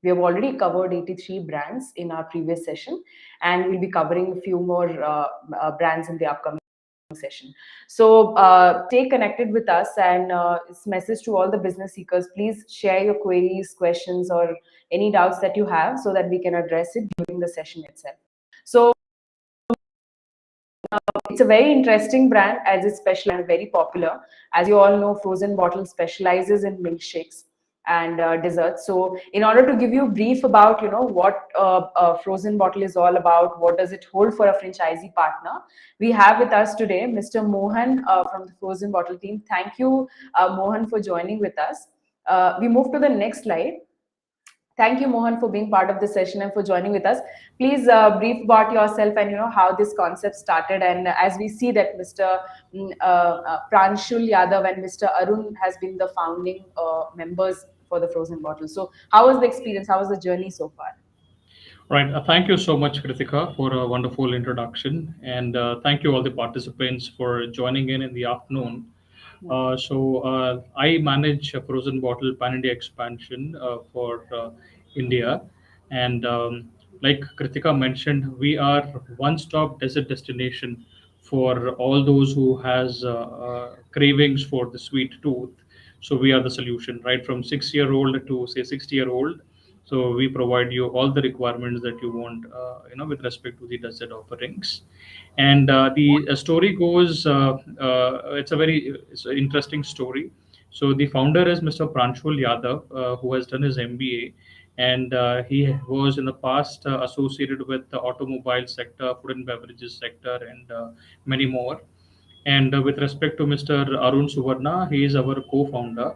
We have already covered 83 brands in our previous session, and we'll be covering a few more brands in the upcoming session. So stay connected with us, and this message to all the business seekers: please share your queries, questions, or any doubts that you have, so that we can address it during the session itself. So it's a very interesting brand, as it's special and very popular. As you all know, Frozen Bottle specializes in milkshakes and desserts. So in order to give you a brief about what Frozen Bottle is all about, what does it hold for a franchisee partner, we have with us today Mr. Mohan from the Frozen Bottle team. Thank you, Mohan, for joining with us. We move to the next slide. Thank you, Mohan, for being part of the session and for joining with us. Please brief about yourself and how this concept started. And as we see that Mr. Pranshul, Yadav, and Mr. Arun has been the founding members for the Frozen Bottle. So, how was the experience? How was the journey so far? Right. Thank you so much, Kritika, for a wonderful introduction. And thank you all the participants for joining in the afternoon. I manage a Frozen Bottle Pan India expansion for India. And like Kritika mentioned, we are one-stop desert destination for all those who has cravings for the sweet tooth. So we are the solution, right? From 6-year-old to say 60-year-old. So we provide you all the requirements that you want, with respect to the desert offerings. And the story goes, it's an interesting story. So the founder is Mr. Pranshul Yadav, who has done his MBA, and he was in the past associated with the automobile sector, food and beverages sector, and many more. And with respect to Mr. Arun Suvarna, he is our co-founder,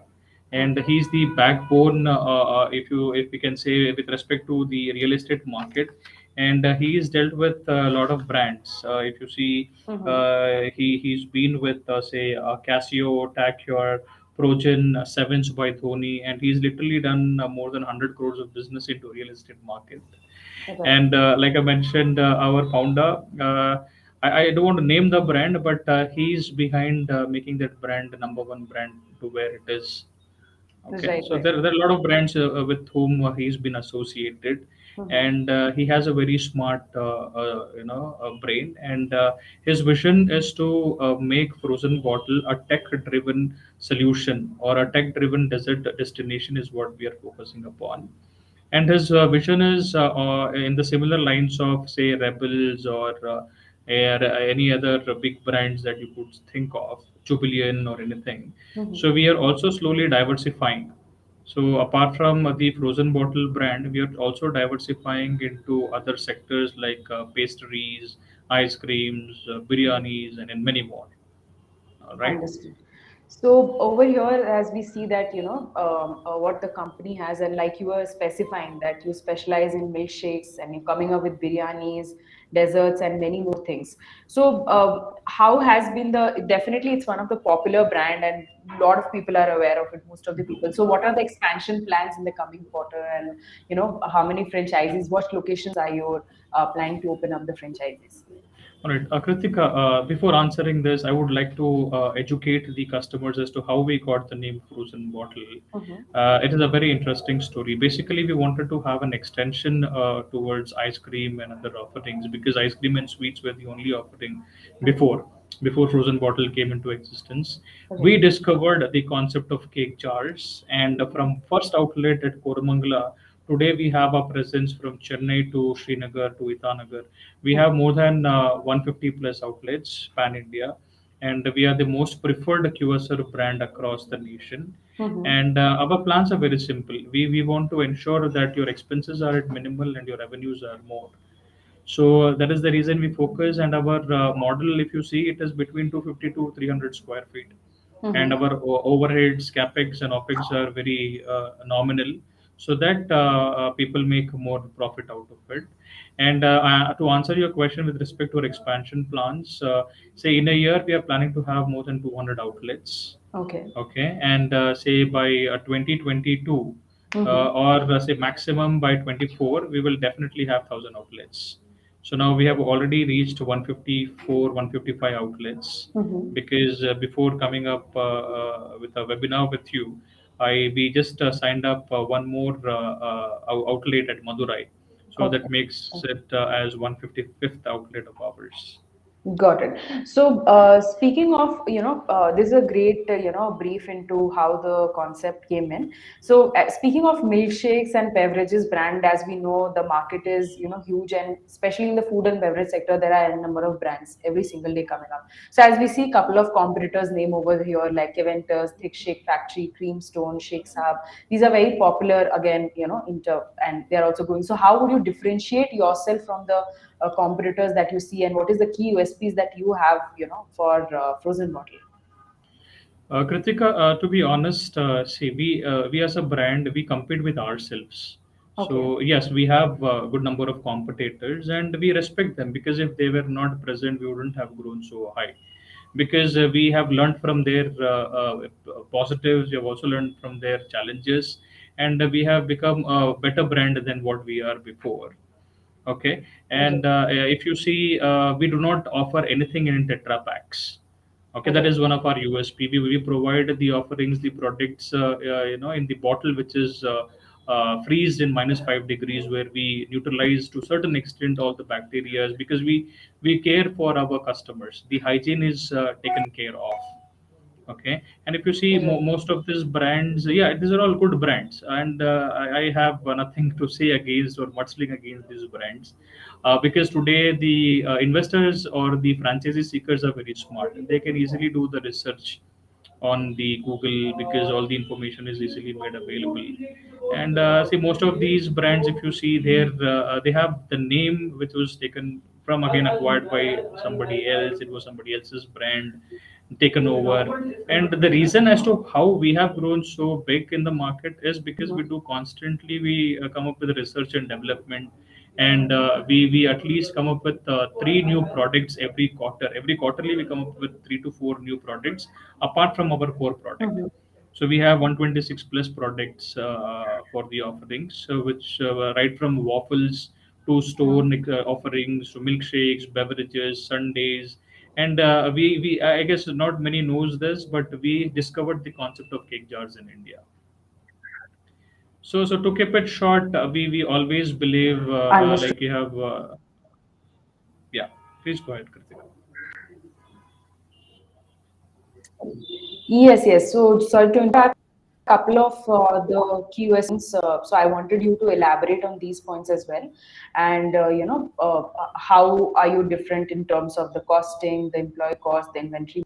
and he's the backbone, if we can say, with respect to the real estate market. And he's dealt with a lot of brands. If you see, he's been with say Casio, Tacure, Progen, Sevens by Dhoni, and he's literally done more than 100 crores of business into real estate market. Okay. And like I mentioned, our founder, I don't want to name the brand, but he's behind making that brand the number one brand to where it is. Okay, Right, so right. there are a lot of brands with whom he's been associated, and he has a very smart, brain. And his vision is to make Frozen Bottle a tech-driven solution, or a tech-driven desert destination is what we are focusing upon. And his vision is in the similar lines of say Rebels, or any other big brands that you could think of, Jubileon or anything. So we are also slowly diversifying. So apart from the Frozen Bottle brand, we are also diversifying into other sectors like pastries, ice creams, biryanis, and many more. All right. Understood. So over here, as we see that what the company has, and like you were specifying that you specialize in milkshakes and you're coming up with biryanis, desserts, and many more things. So how has been the? Definitely, it's one of the popular brand, and a lot of people are aware of it. Most of the people. So what are the expansion plans in the coming quarter, and how many franchises? What locations are you planning to open up the franchises? All right, Kritika, before answering this, I would like to educate the customers as to how we got the name Frozen Bottle. It is a very interesting story. Basically, we wanted to have an extension towards ice cream and other offerings, because ice cream and sweets were the only offering before Frozen Bottle came into existence. We discovered the concept of cake jars, and from first outlet at Koramangala, today we have a presence from Chennai to Srinagar to Itanagar. We have more than 150 plus outlets pan India, and we are the most preferred QSR brand across the nation. And our plans are very simple. We want to ensure that your expenses are at minimal and your revenues are more. So that is the reason we focus. And our model, if you see, it is between 250 to 300 square feet. And our overheads, capex, and opex are very nominal, so that people make more profit out of it. And to answer your question with respect to our expansion plans, say in a year we are planning to have more than 200 outlets. Okay. Okay, and say by 2022, or say maximum by 24, we will definitely have 1,000 outlets. So now we have already reached 154, 155 outlets, because before coming up with a webinar with you, I we just signed up one more outlet at Madurai, so that Okay. makes it as 155th outlet of ours. Got it. So, speaking of, this is a great, brief into how the concept came in. So, speaking of milkshakes and beverages brand, as we know, the market is, huge, and especially in the food and beverage sector, there are a number of brands every single day coming up. So, as we see, a couple of competitors name over here, like Aventus, Thick Shake Factory, Creamstone, Shake Hub. These are very popular again, and they are also growing. So, how would you differentiate yourself from the competitors that you see, and what is the key USPs that you have, for frozen bottle? Kritika, to be honest, see, we as a brand we compete with ourselves. Okay. So yes, we have a good number of competitors, and we respect them because if they were not present, we wouldn't have grown so high. Because we have learned from their positives, we have also learned from their challenges, and we have become a better brand than what we are before. Okay, and Okay. if you see, we do not offer anything in Tetra packs. Okay, that Okay. is one of our USP. We provide the offerings, the products, in the bottle, which is freezed in -5 degrees, where we neutralize to certain extent all the bacteria, because we care for our customers. The hygiene is taken care of. Okay, and if you see Right. most of these brands, yeah, these are all good brands, and I have nothing to say against or mudslinging against these brands, because today the investors or the franchisee seekers are very smart. They can easily do the research on the Google, because all the information is easily made available. And see, most of these brands, if you see, they have the name which was taken from, again, acquired by somebody else. It was somebody else's brand taken over. And the reason as to how we have grown so big in the market is because we Mhm. do constantly, we come up with research and development, and we at least come up with three new products every quarter. Every quarterly we come up with 3 to 4 new products apart from our core product. Mhm. So we have 126 plus products for the offerings, which right from waffles to store offerings to milkshakes, beverages, sundaes, and we I guess not many knows this, but we discovered the concept of cake jars in India. So to keep it short, we always believe Understood. like you have yeah. Please go ahead, Kritika. Yes, yes. So, sorry to interrupt. A couple of the key USPs. So, I wanted you to elaborate on these points as well, and how are you different in terms of the costing, the employee cost, the inventory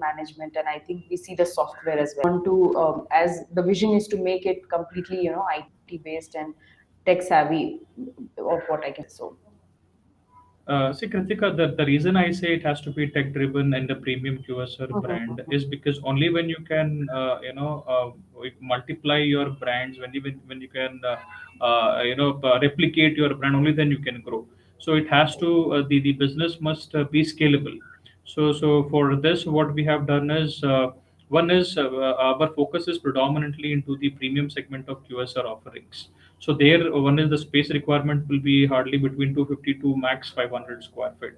management, and I think we see the software as well. Want to, as the vision is to make it completely, IT based and tech savvy, of what I can say. So. See, Kritika, the reason I say it has to be tech driven and a premium QSR brand Mhm. is because only when you can, multiply your brands, when you can, replicate your brand, only then you can grow. So it has to, the business must be scalable. So for this, what we have done is, one is our focus is predominantly into the premium segment of QSR offerings. So there, one is the space requirement will be hardly between 250 to max 500 square feet.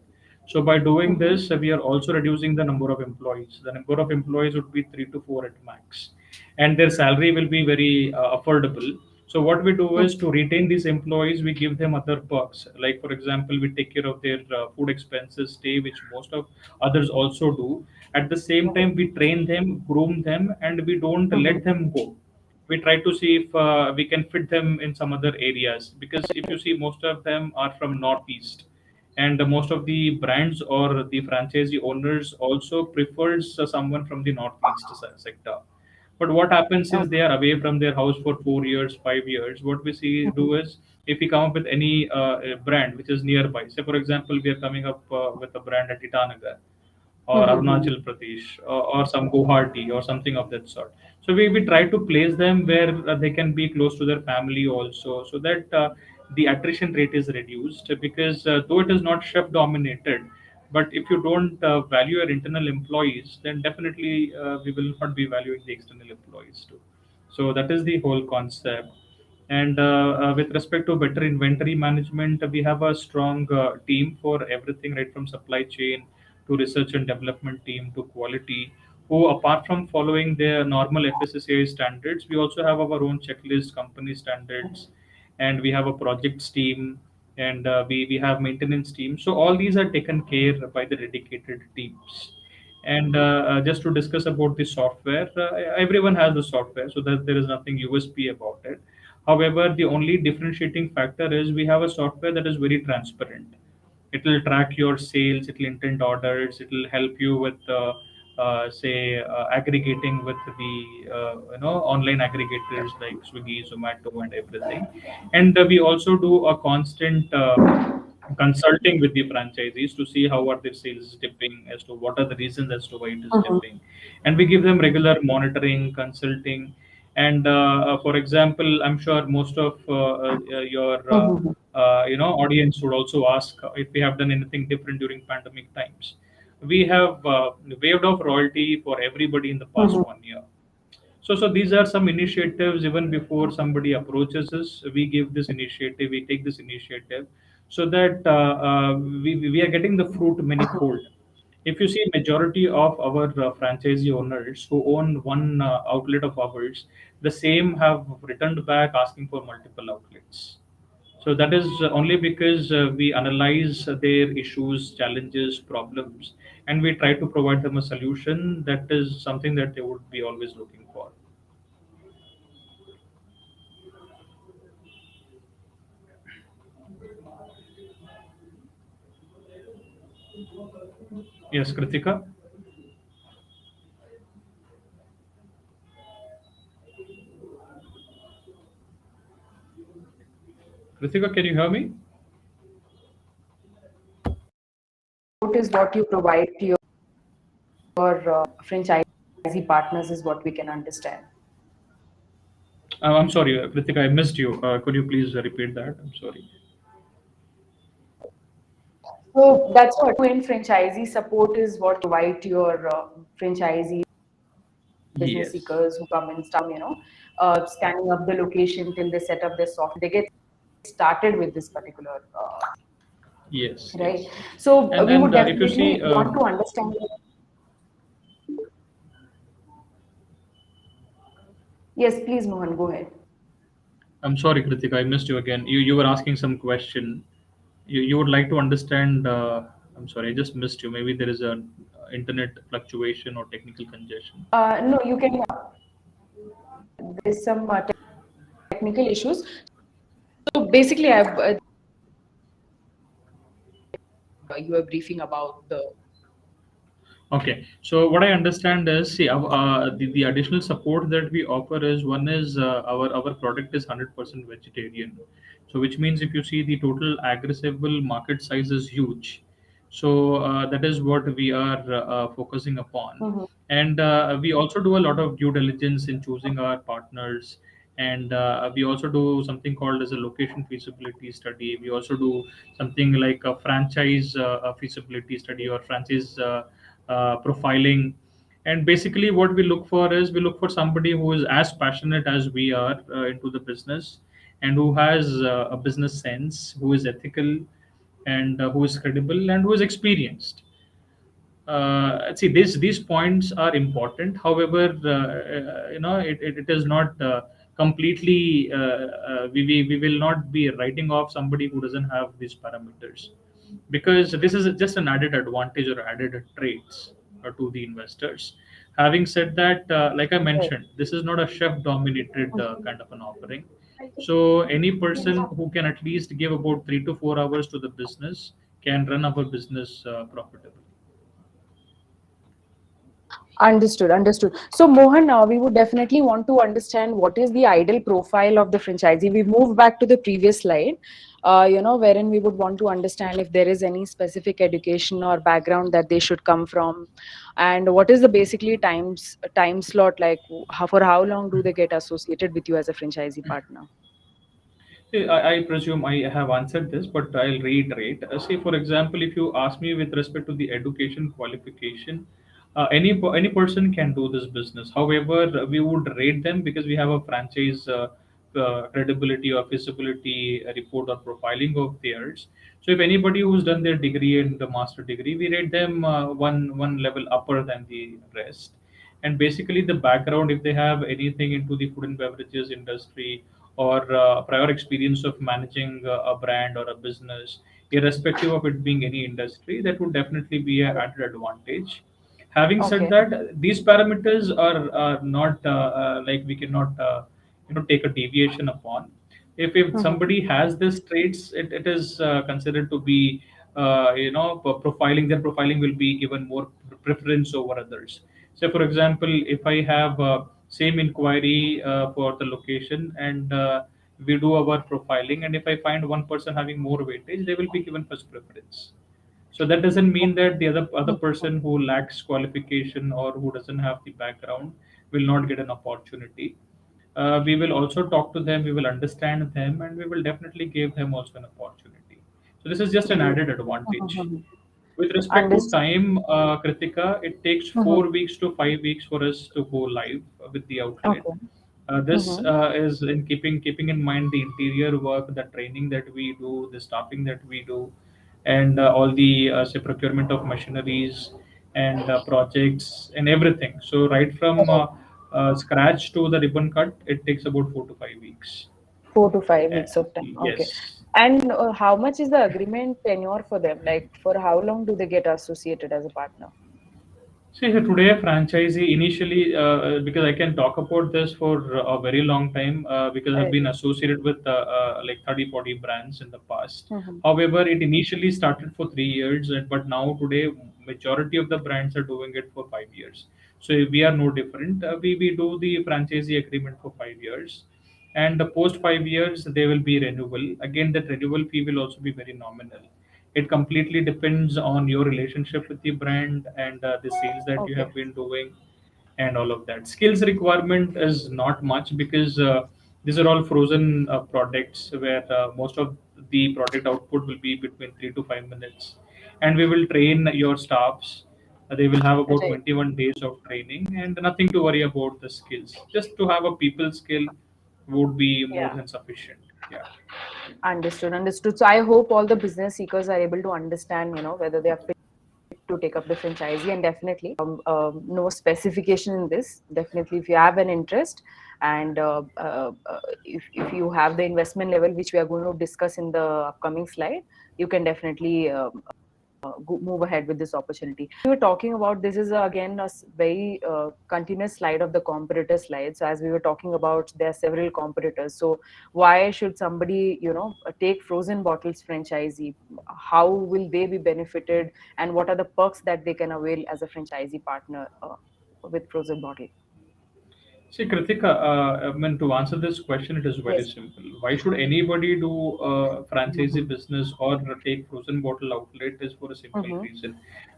So by doing Mhm. this, we are also reducing the number of employees. The number of employees would be 3 to 4 at max, and their salary will be very affordable. So what we do is, to retain these employees, we give them other perks. Like for example, we take care of their food expenses, stay, which most of others also do. At the same time, we train them, groom them, and we don't let Mhm. them go. We try to see if we can fit them in some other areas, because if you see, most of them are from northeast, and most of the brands or the franchisee owners also prefers someone from the northeast sector. But what happens, since they Okay. are away from their house for 4 years, 5 years, what we see Mhm. do is, if we come up with any brand which is nearby, say for example, we are coming up with a brand at Itanagar or Mhm. Arunachal Pradesh, or some Guwahati or something of that sort. So we try to place them where they can be close to their family also, so that the attrition rate is reduced. Because though it is not chef dominated, but if you don't value your internal employees, then definitely we will not be valuing the external employees too. So that is the whole concept. And with respect to better inventory management, we have a strong team for everything, right from supply chain to research and development team to quality. who, apart from following their normal FSSAI standards, we also have our own checklist, company standards, and we have a projects team, and we have maintenance team. So all these are taken care by the dedicated teams. And just to discuss about the software, everyone has the software, so that there is nothing USP about it. However, the only differentiating factor is we have a software that is very transparent. It will track your sales, it will intend orders, it will help you with say aggregating with the online aggregators like Swiggy, Zomato, and everything. And we also do a constant consulting with the franchisees to see how are their sales dipping, as to what are the reasons as to why it is Mhm. dipping, and we give them regular monitoring, consulting. And for example, I'm sure most of your Mhm. audience would also ask if we have done anything different during pandemic times. We have waived off royalty for everybody in the past Mhm. 1 year. So these are some initiatives. Even before somebody approaches us, we give this initiative, we take this initiative, so that we are getting the fruit many-fold. If you see, majority of our franchisee owners who own one outlet of ours, the same have returned back asking for multiple outlets. So that is only because we analyze their issues, challenges, problems, and we try to provide them a solution that is something that they would be always looking for. Yes, Kritika. Kritika, can you hear me? What is what you provide to your franchisee partners is what we can understand. I'm sorry, Kritika, I missed you. Could you please repeat that? I'm sorry. So that's what in franchisee support is what provide to your franchisee business Yes, seekers who come and start, scanning up the location till they set up their software. They get started with this particular, yes, right? yes. So And we would if you see, definitely want to understand. Yes, please, Mohan, go ahead. I'm sorry, Kritika, I missed you again. You were asking some question. You would like to understand. I'm sorry, I just missed you. Maybe there is an internet fluctuation or technical congestion. No, you can. There's some technical issues. So basically, I've you were briefing about the. Okay, so what I understand is, see, the additional support that we offer is, one is our product is 100% vegetarian, so which means if you see, the total aggressible market size is huge. So that is what we are focusing upon, Mhm. and we also do a lot of due diligence in choosing our partners, and we also do something called as a location feasibility study. We also do something like a franchise feasibility study or franchise. Profiling. And basically what we look for is, we look for somebody who is as passionate as we are into the business, and who has a business sense, who is ethical, and who is credible, and who is experienced. See, these points are important. However, it is not completely we will not be writing off somebody who doesn't have these parameters, because this is just an added advantage or added traits to the investors. Having said that, like I Right. mentioned, this is not a chef dominated kind of an offering. So any person who can at least give about 3 to 4 hours to the business can run our business profitably. Understood, understood. So, Mohan, we would definitely want to understand what is the ideal profile of the franchisee. We move back to the previous slide, wherein we would want to understand if there is any specific education or background that they should come from, and what is the basically time slot like? For how long do they get associated with you as a franchisee partner? I presume I have answered this, but I'll reiterate. Say, for example, if you ask me with respect to the education qualification, any person can do this business. However, we would rate them because we have a franchise credibility or feasibility report or profiling of theirs. So, if anybody who's done their degree and the master degree, we rate them one level upper than the rest. and basically the background, if they have anything into the food and beverages industry, or prior experience of managing a brand or a business, irrespective of it being any industry, that would definitely be an added advantage. Having said Okay. that, these parameters are not like we cannot take a deviation upon. If Mhm. somebody has these traits, it is considered to be profiling. Their profiling will be given more preference over others. So, for example, if I have same inquiry for the location, and we do our profiling, and if I find one person having more weightage, they will be given first preference. So that doesn't mean that the other Mhm. person who lacks qualification or who doesn't have the background will not get an opportunity. We will also talk to them, we will understand them, and we will definitely give them also an opportunity. So this is just an Great. added advantage. Mhm. With respect to Understood. time, Kritika, it takes Mhm. 4 weeks to 5 weeks for us to go live with the outlet. Okay. This Mhm. is in keeping in mind the interior work, the training that we do, the staffing that we do, and all the say procurement of machineries and projects and everything. So right from Right. scratch to the ribbon cut, it takes about 4 to 5 weeks. 4 to 5 weeks of time. Okay. Yes. And how much is the agreement tenure for them? Like, for how long do they get associated as a partner? See, so today franchisee initially, because I can talk about this for a very long time, because I've Right. been associated with like 30, 40 brands in the past. Mhm. However, it initially started for 3 years, but now today majority of the brands are doing it for 5 years. So we are no different. We do the franchisee agreement for 5 years, and the post 5 years they will be renewal. Again, that renewal fee will also be very nominal. It completely depends on your relationship with the brand and the sales that you Okay. have been doing and all of that. Skills requirement is not much, because these are all frozen products where most of the product output will be between 3 to 5 minutes, and we will train your staffs. They will have about Right. 21 days of training, and nothing to worry about the skills. Just to have a people skill would be more Yeah. than sufficient. Yeah. Understood. Understood. So I hope all the business seekers are able to understand, whether they are fit to take up the franchisee, and definitely no specification in this. Definitely, if you have an interest, and if you have the investment level, which we are going to discuss in the upcoming slide, you can definitely move ahead with this opportunity. We were talking about, this is again a very continuous slide of the competitor slide. So as we were talking about, there are several competitors. So why should somebody take frozen bottles franchisee? How will they be benefited, and what are the perks that they can avail as a franchisee partner with frozen bottle? See, Kritika, I mean, to answer this question, it is very Yes. simple. Why should anybody do franchisee Mm-hmm. business or take frozen bottle outlet? Is for a simple Mm-hmm. reason,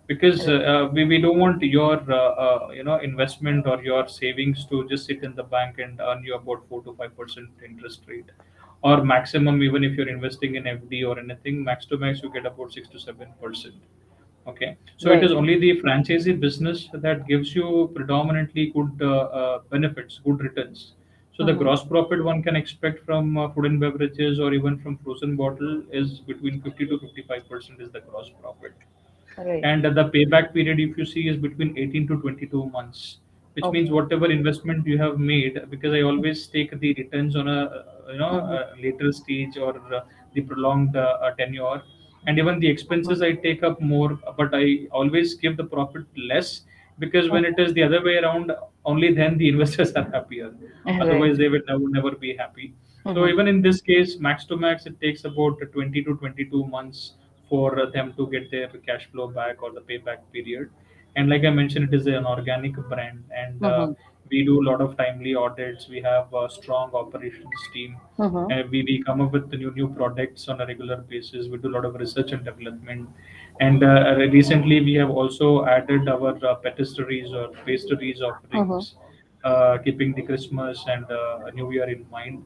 because Right. we don't want your investment or your savings to just sit in the bank and earn you about 4 to 5% interest rate, or maximum, even if you're investing in FD or anything, max to max you get about 6 to 7%. Okay, so it is Right. only the franchisee business that gives you predominantly good benefits, good returns. So the Mm-hmm. gross profit one can expect from food and beverages or even from frozen bottle is between 50 to 55% is the gross profit, Right. and the payback period, if you see, is between 18 to 22 months, which means Okay. whatever investment you have made, because I always take the returns on a Mm-hmm. a later stage, or the prolonged tenure, and even the Mm-hmm. expenses I take up more, but I always give the profit less, because when it Mm-hmm. is the other way around, only then the investors are happier. Right. Otherwise they will never be happy. So Mm-hmm. even in this case, max to max, it takes about 20 to 22 months for them to get their cash flow back or the payback period. And like I mentioned, it is an organic brand, and Mm-hmm. we do a lot of timely audits. We have a strong operations team. Mm-hmm. We come up with the new products on a regular basis. We do a lot of research and development. And recently, we have also added our patisseries or pastries Mm-hmm. offerings, keeping the Christmas and New Year in mind.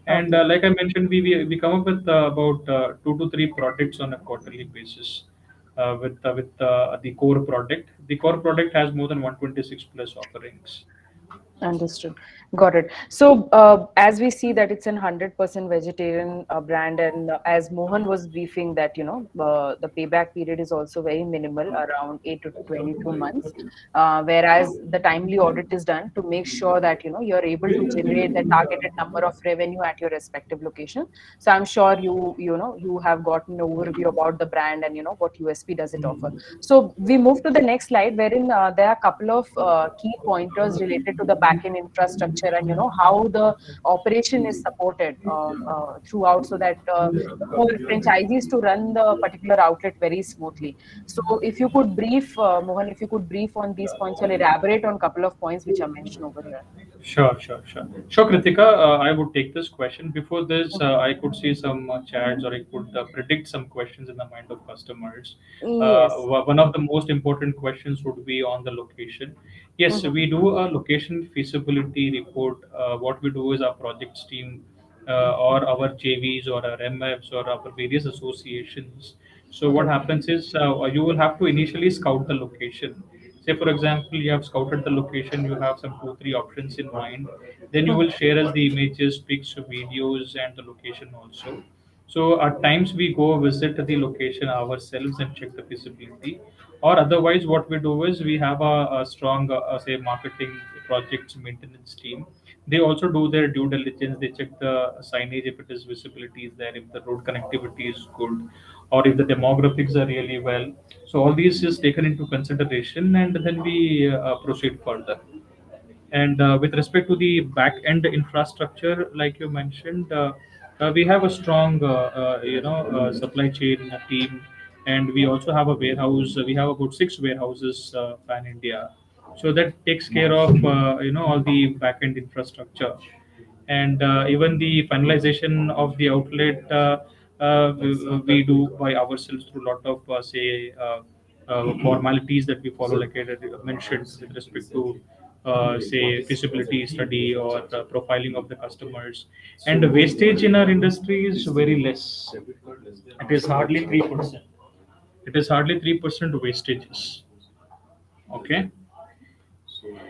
And Okay. like I mentioned, we come up with about 2 to 3 products on a quarterly basis with the core product. The core product has more than 126 plus offerings. Understood. Got it. So, as we see that it's an 100% vegetarian brand, and as Mohan was briefing that, the payback period is also very minimal, around 8 to 22 months. Whereas the timely audit is done to make sure that, you're able to generate the targeted number of revenue at your respective location. So I'm sure you have gotten an overview about the brand and, what USP does it offer. So we move to the next slide, wherein there are a couple of key pointers related to the backend infrastructure and how the operation is supported throughout, so that for franchisees to run the particular outlet very smoothly. So if you could brief, Mohan, if you could brief on these points or elaborate on a couple of points which are mentioned over here. Sure, Kritika. I would take this question. Before this, I could see some chats, or I could predict some questions in the mind of customers. Yes. One of the most important questions would be on the location. Yes, Mhm. we do a location feasibility report. What we do is our projects team, or our JVs, or our MFs, or our various associations. So what Mhm. happens is, you will have to initially scout the location. Say, for example, you have scouted the location, you have some two, three options in mind. Then you will Mhm. share us the images, pics, videos, and the location also. So at times we go visit the location ourselves and check the feasibility. Or otherwise, what we do is we have a strong, say, marketing projects maintenance team. They also do their due diligence. They check the signage, if it is visibility is there, if the road connectivity is good, or if the demographics are really well. So all these is taken into consideration, and then we proceed further. And with respect to the back end infrastructure, like you mentioned, we have a strong, supply chain team, and we also have a warehouse. We have about six warehouses pan India, so that takes care of all the back end infrastructure, and even the finalization of the outlet. We do by ourselves through a lot of formalities that we follow, like I mentioned, with respect to say feasibility study, or profiling of the customers. And the wastage in our industry is very less. It is hardly 3%. It is hardly 3% wastages. Okay.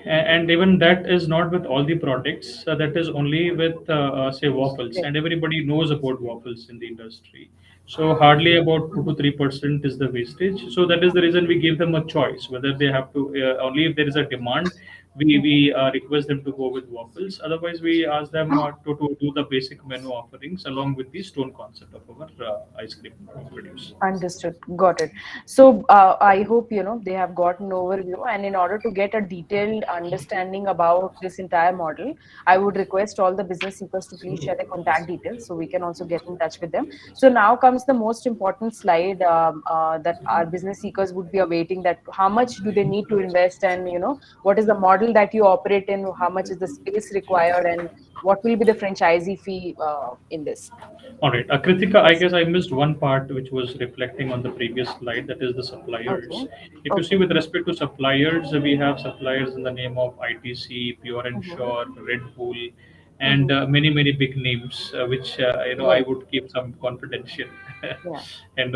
And even that is not with all the products. That is only with say waffles, and everybody knows about waffles in the industry. So hardly about 2 to 3% is the wastage. So that is the reason we give them a choice whether they have to, only if there is a demand, we request them to go with waffles. Otherwise, we ask them to do the basic menu offerings along with the stone concept of our ice cream produce. Understood. Got it. So I hope they have gotten overview. And in order to get a detailed understanding about this entire model, I would request all the business seekers to please share their contact details so we can also get in touch with them. So now comes the most important slide that our business seekers would be awaiting. That how much do they need to invest, and what is the model that you operate in? How much is the space required, and what will be the franchisee fee in this? All right, Kritika, I Yes. guess I missed one part which was reflecting on the previous slide, that is the Okay. suppliers. If you see, Okay. with respect to suppliers, we have suppliers in the name of ITC, Pure and Mhm. Sure, Red Bull, and Mhm. many big names, which I Right. would keep some confidential. Yeah. And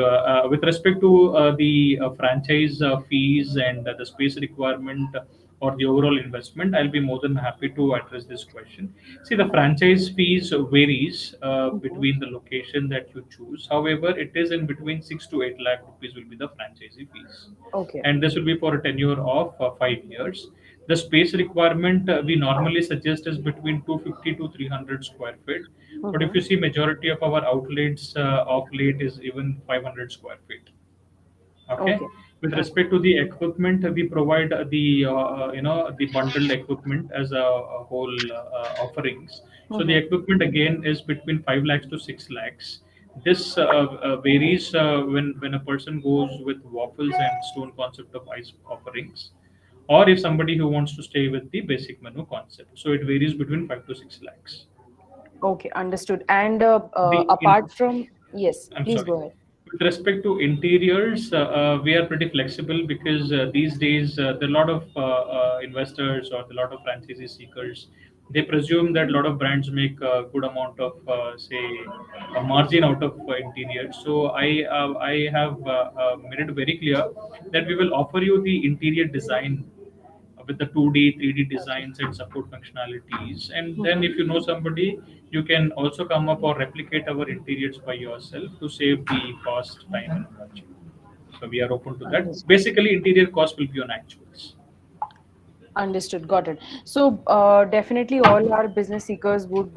with respect to the franchise fees and the space requirement, or the overall investment, I'll be more than happy to address this question. See, the franchise fees varies Mhm. between the location that you choose. However, it is in between 6 to 8 lakh rupees will be the franchisee fees, Okay. and this will be for a tenure of 5 years. The space requirement we normally suggest is between 250 to 300 square feet. But if Mhm. you see, majority of our outlets of late is even 500 square feet. Okay. Okay. With Okay. respect to the equipment, we provide the the bundled equipment as a whole offerings. So the Mhm. equipment again is between 5 lakhs to 6 lakhs. This varies when a person goes with waffles and stone concept of ice offerings, or if somebody who wants to stay with the basic menu concept. So it varies between 5 to 6 lakhs. Okay. Understood. And The apart from, yes, I'm please sorry. go ahead. With respect to interiors, we are pretty flexible, because these days there are a lot of investors, or a lot of franchisee seekers. They presume that a lot of brands make a good amount of, say, a margin out of interior. So I have made it very clear that we will offer you the interior design with the 2D, 3D designs and support functionalities. And then, if you know somebody, you can also come up or replicate our interiors by yourself to save the cost, time, and budget. So we are open to that. Understood. Basically, interior cost will be on actuals. Understood. Got it. So, definitely all our business seekers would,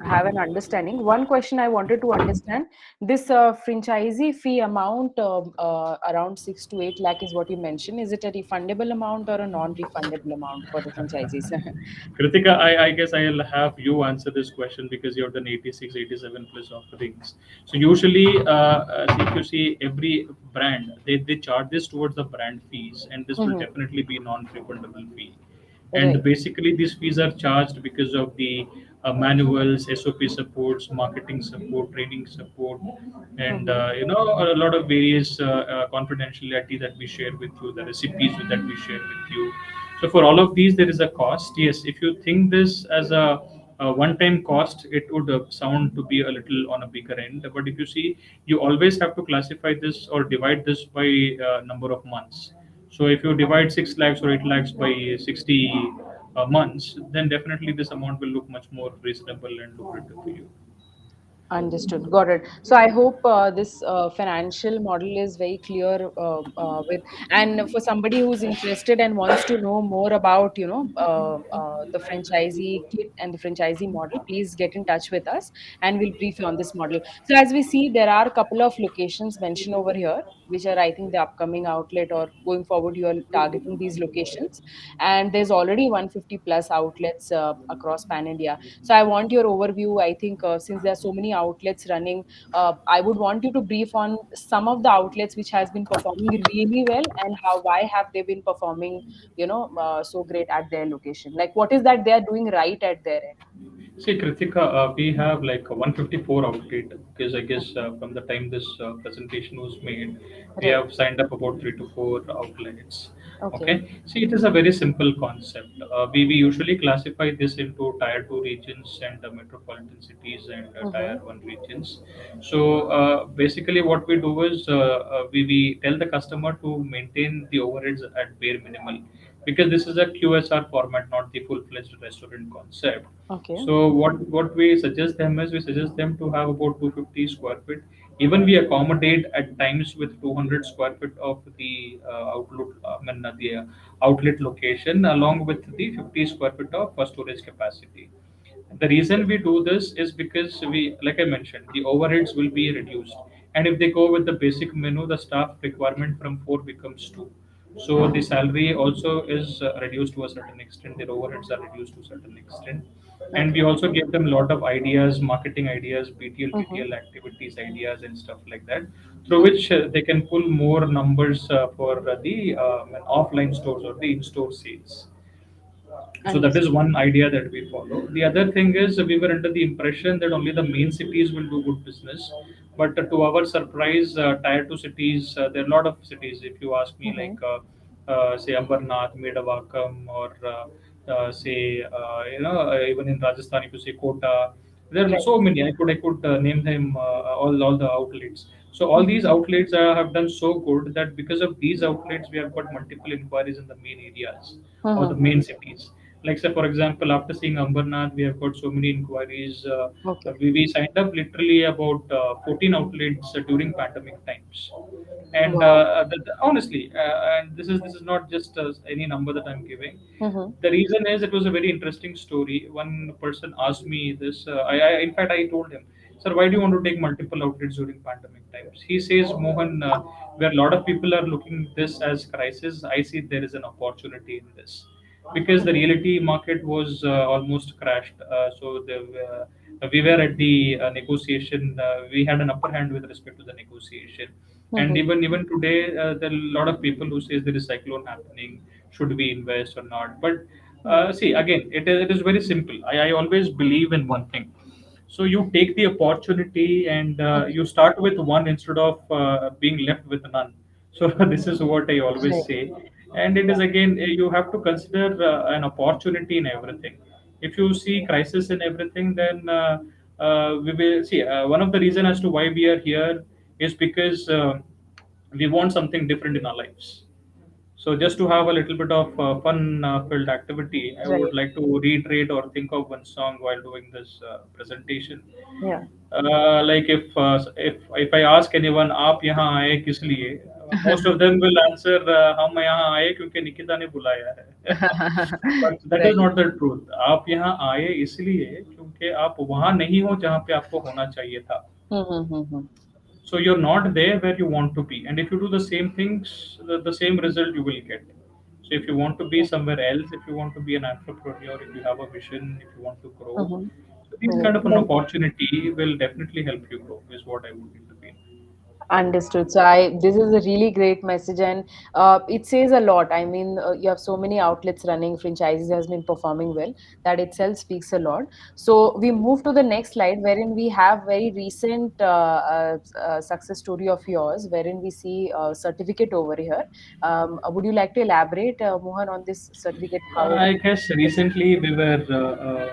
have an understanding. One question I wanted to understand, this franchisee fee amount, around 6 to 8 lakh is what you mentioned. Is it a refundable amount or a non-refundable amount for the franchisees? Kritika, I guess I'll have you answer this question because you've done 86, 87 plus offerings. So usually, if you see every brand, they charge this towards the brand fees, and this will Hmm. definitely be non-refundable fee. And Right. basically, these fees are charged because of the manuals, SOP supports, marketing support, training support, and Hmm. a lot of various confidentiality that we share with you, the recipes that we share with you. So for all of these, there is a cost. Yes, if you think this as a one-time cost, it would sound to be a little on a bigger end. But if you see, you always have to classify this or divide this by number of months. So if you divide 6 lakhs or 8 lakhs by 60 months, then definitely this amount will look much more reasonable and lucrative to you. Understood. Got it. So I hope this financial model is very clear with, and for somebody who's interested and wants to know more about, the franchisee kit and the franchisee model, please get in touch with us and we'll brief you on this model. So as we see, there are a couple of locations mentioned over here, which are, I think, the upcoming outlet or going forward, you are targeting these locations. And there's already 150 plus outlets across Pan India. So I want your overview. I think since there are so many outlets running, I would want you to brief on some of the outlets which has been performing really well and how why have they been performing, so great at their location. Like what is that they are doing right at their end? See, Kritika, we have like a 154 outlet because I guess from the time this presentation was made, we Right. have signed up about 3 to 4 outlets. Okay. Okay, see, it is a very simple concept. We usually classify this into tier 2 regions and metropolitan cities and Mm-hmm. tier 1 regions. So basically, what we do is we tell the customer to maintain the overheads at bare minimal because this is a QSR format, not the full fledged restaurant concept. Okay. So what we suggest them is we suggest them to have about 250 square feet. Even we accommodate at times with 200 square feet of the the outlet location along with the 50 square feet of storage capacity. The reason we do this is because we, like I mentioned, the overheads will be reduced. And if they go with the basic menu, the staff requirement from 4 becomes 2. So the salary also is reduced to a certain extent. Their overheads are reduced to a certain extent. And Okay. we also give them a lot of ideas, marketing ideas, BTL, Mm-hmm. TTL activities ideas, and stuff like that, through Mm-hmm. which they can pull more numbers for the offline stores or the in-store sales. So that is Understood. one idea that we follow. The other thing is we were under the impression that only the main cities will do good business, but to our surprise, tier two cities, there are a lot of cities. If you ask me, Mm-hmm. like say Ambernath, Medavakam, or say even in Rajasthan, if you say Kota, there are Right. so many. I could name them all the outlets. So all these Mm-hmm. outlets have done so good that because of these outlets, we have got multiple inquiries in the main areas or the Mm-hmm. main cities. Like say for example, after seeing Ambernath, we have got so many inquiries. Okay. We signed up literally about 14 outlets during pandemic times. And Wow. honestly, and this is not just any number that I'm giving. Mm-hmm. The reason is it was a very interesting story. One person asked me this. In fact, I told him, "Sir, why do you want to take multiple outlets during pandemic times?" He says, "Mohan, where a lot of people are looking this as crisis, I see there is an opportunity in this." Because the reality market was almost crashed. We were at the negotiation. We had an upper hand with respect to the negotiation, and Mm-hmm. even today, there are a lot of people who says there is cyclone happening. Should we invest or not? But Mm-hmm. see, again, it is very simple. I always believe in one thing. So you take the opportunity and Okay. you start with one instead of being left with none. So this is what I always Right. say. And it is Yeah. again, you have to consider an opportunity in everything. If you see crisis in everything, then we will see. One of the reason as to why we are here is because we want something different in our lives. So just to have a little bit of fun filled activity, I would Right. like to reiterate or think of one song while doing this presentation. Yeah. Like if I ask anyone आप यहाँ आए किस लिए, most of them will answer हम यहाँ आए क्योंकि निकिता ने बुलाया है. But that is Right. not the truth. आप यहाँ आए इसलिए क्योंकि आप वहाँ नहीं हो जहाँ पे आपको होना चाहिए था. Mm-hmm. So you're not there where you want to be, and if you do the same things, the same result you will get. So if you want to be somewhere else, if you want to be an entrepreneur, if you have a vision, if you want to grow, Mm-hmm. so this kind of an opportunity will definitely help you grow. Is what I would intervene. Understood. So this is a really great message, and it says a lot. I mean, you have so many outlets running. Franchises has been performing well. That itself speaks a lot. So we move to the next slide, wherein we have very recent success story of yours, wherein we see a certificate over here. Would you like to elaborate, Mohan, on this certificate? How? I guess recently we were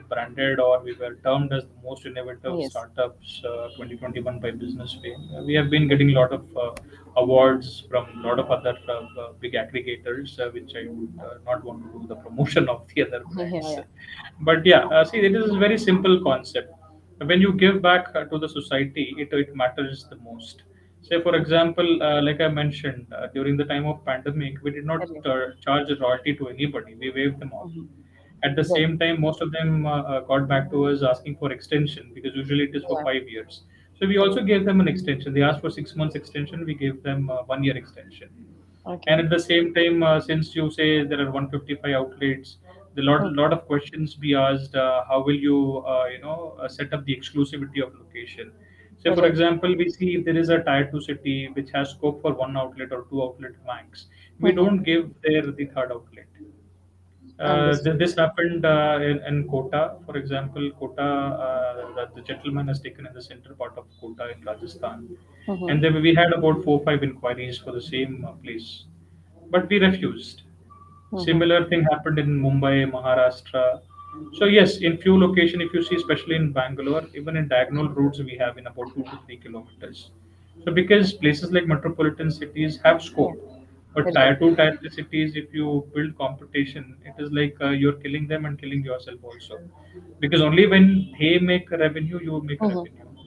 branded or we were termed as the most innovative Yes. startups 2021 by Business Fame. We have been getting a lot of awards from a lot of other big aggregators, which I would not want to do the promotion of the other Yeah. brands. Yeah. But yeah, see, it is a very simple concept. When you give back to the society, it matters the most. Say, for example, like I mentioned, during the time of pandemic, we did not Right. charge a royalty to anybody. We waived them off. Mhm. At the Right. same time, most of them got back to us asking for extension because usually it is for Yeah. 5 years. So we also gave them an extension. They asked for 6 months extension. We gave them 1 year extension. And Okay. at the same time, since you say there are 155 outlets, the lot of questions be asked. How will you set up the exclusivity of location? Say for Right. example, we see if there is a tier two city which has scope for one outlet or two outlet max, we Mhm. don't give there the third outlet. Understood. This happened in Kota, for example. Kota, the gentleman has taken in the center part of Kota in Rajasthan, Mhm. and then we had about 4 5 inquiries for the same place, but we refused. Mhm. Similar thing happened in Mumbai, Maharashtra. So yes, in few location, if you see, especially in Bangalore, even in diagonal routes, we have in about 2 to 3 kilometers. So because places like metropolitan cities have Yeah. scope, but Right. tier two, tier three cities, if you build competition, it is like you're killing them and killing yourself also. Because only when they make a revenue, you make a Mhm. revenue.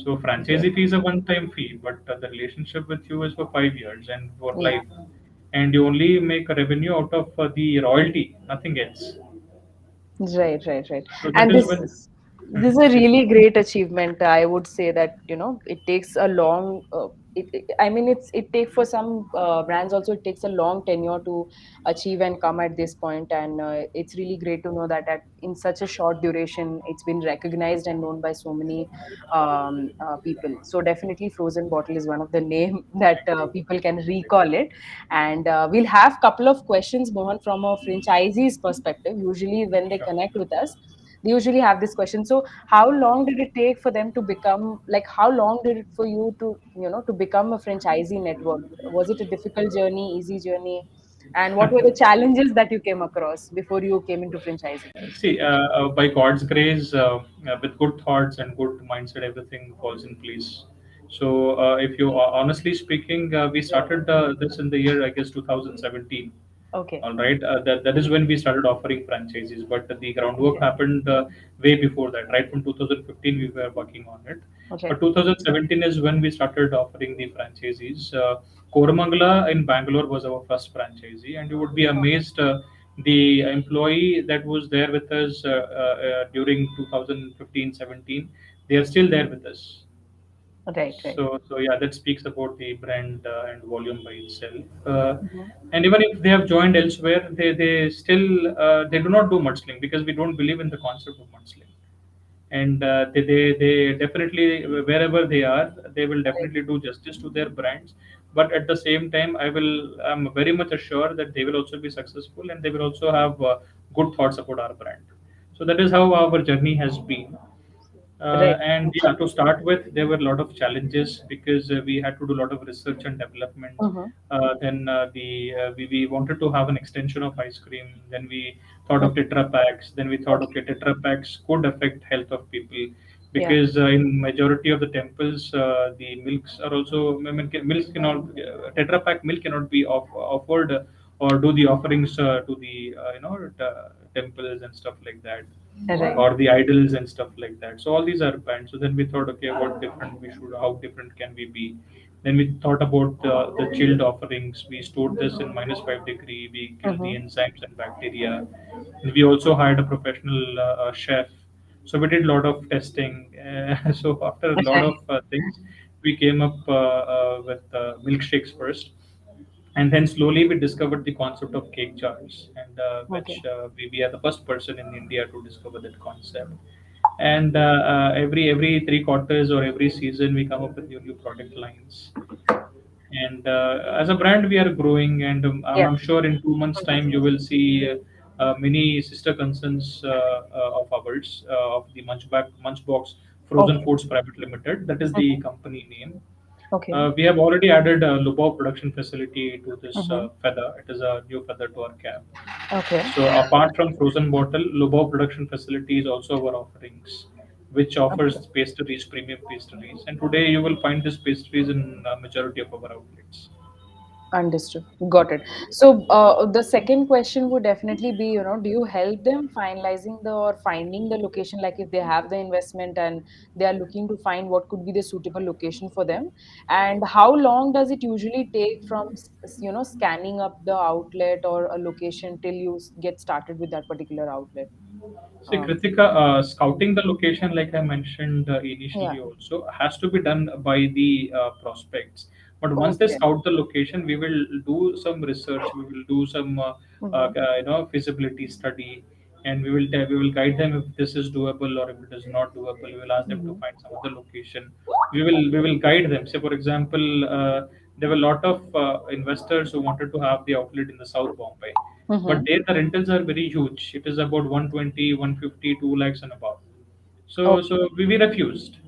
So Right. franchisee fee is a one-time fee, but the relationship with you is for 5 years and for Yeah. life, and you only make a revenue out of the royalty, nothing else. Right. So that And is this when. this is a Please go. really great achievement. I would say that it takes a long. I mean, it takes for some brands also. It takes a long tenure to achieve and come at this point, and it's really great to know that in such a short duration, it's been recognized and known by so many people. So definitely, frozen bottle is one of the name that people can recall it. And we'll have couple of questions, Mohan, from a franchisee's perspective. Usually, when they Sure. connect with us, they usually have this question. So how long did it take for them to become, like, how long did it for you to to become a franchisee network? Was it a difficult journey, easy journey, and what were the challenges that you came across before you came into franchising? See, by God's grace, with good thoughts and good mindset, everything falls in place. So, if you honestly speaking, we Right. started this in the year, I guess, 2017. Okay. All right, that is when we started offering franchises, but the groundwork Okay. happened way before that. Right from 2015, we were working on it, Okay. but 2017 is when we started offering the franchises. Koramangala in Bangalore was our first franchisee, and you would be amazed. The employee that was there with us during 2015-17, they are still there with us. Right. So yeah, that speaks about the brand and volume by itself. Mhm. And even if they have joined elsewhere, they still they do not do mudslinging because we don't believe in the concept of mudslinging. And they definitely, wherever they are, they will Right. definitely do justice to their brands. But at the same time, I'm very much assured that they will also be successful and they will also have good thoughts about our brand. So that is how our journey has been. Right. And yeah, to start with, there were a lot of challenges because we had to do a lot of research and development. Mhm. Then we wanted to have an extension of ice cream. Then we thought of Tetra packs. Then we thought, Okay. okay, Tetra packs could affect health of people. Yeah. because in majority of the temples, the milks are also, I mean, milks cannot, Tetra Pak milk cannot be offered, or do the offerings to the temples and stuff like that, Right. or the idols and stuff like that. So all these are banned. So then we thought, okay, what different we should, how different can we be? Then we thought about the chilled offerings. We stored this in -5 degree. We killed the Mm-hmm. enzymes and bacteria. We also hired a professional chef. So we did a lot of testing. So after a lot Right. of things, we came up with milkshakes first, and then slowly we discovered the concept of cake jars, and Okay. which we are the first person in India to discover that concept. And every 3 quarters or every season, we come up with new product lines. And as a brand, we are growing, and Yeah. I'm sure in 2 months' time you will see many sister concerns of ours, of the Munchbox Frozen Okay. Foods Private Limited. That is the Mhm. company name. Okay. We have already added a Lubov production facility to this Mm-hmm. feather. It is a new feather to our cap. Okay. So apart from frozen bottle, Lubov production facility is also our offerings, which Okay. offers pastries, premium pastries. And today you will find these pastries in majority of our outlets. Understood. Got it. So, the second question would definitely be, do you help them finalizing the or finding the location? Like if they have the investment and they are looking to find what could be the suitable location for them, and how long does it usually take from, scanning up the outlet or a location till you get started with that particular outlet? See, Um, Kritika, scouting the location, like I mentioned yeah. initially, also has to be done by the prospects. But once they Okay. scout the location, we will do some research. We will do some, Mm-hmm. feasibility study, and we will guide them if this is doable or if it is not doable. We will ask them to Mm-hmm. find some other location. We will guide them. Say, for example, there were a lot of investors who wanted to have the outlet in the South Bombay, but Mm-hmm. there the rentals are very huge. It is about 120, 150, 2 lakhs and above. So Okay. so we refused.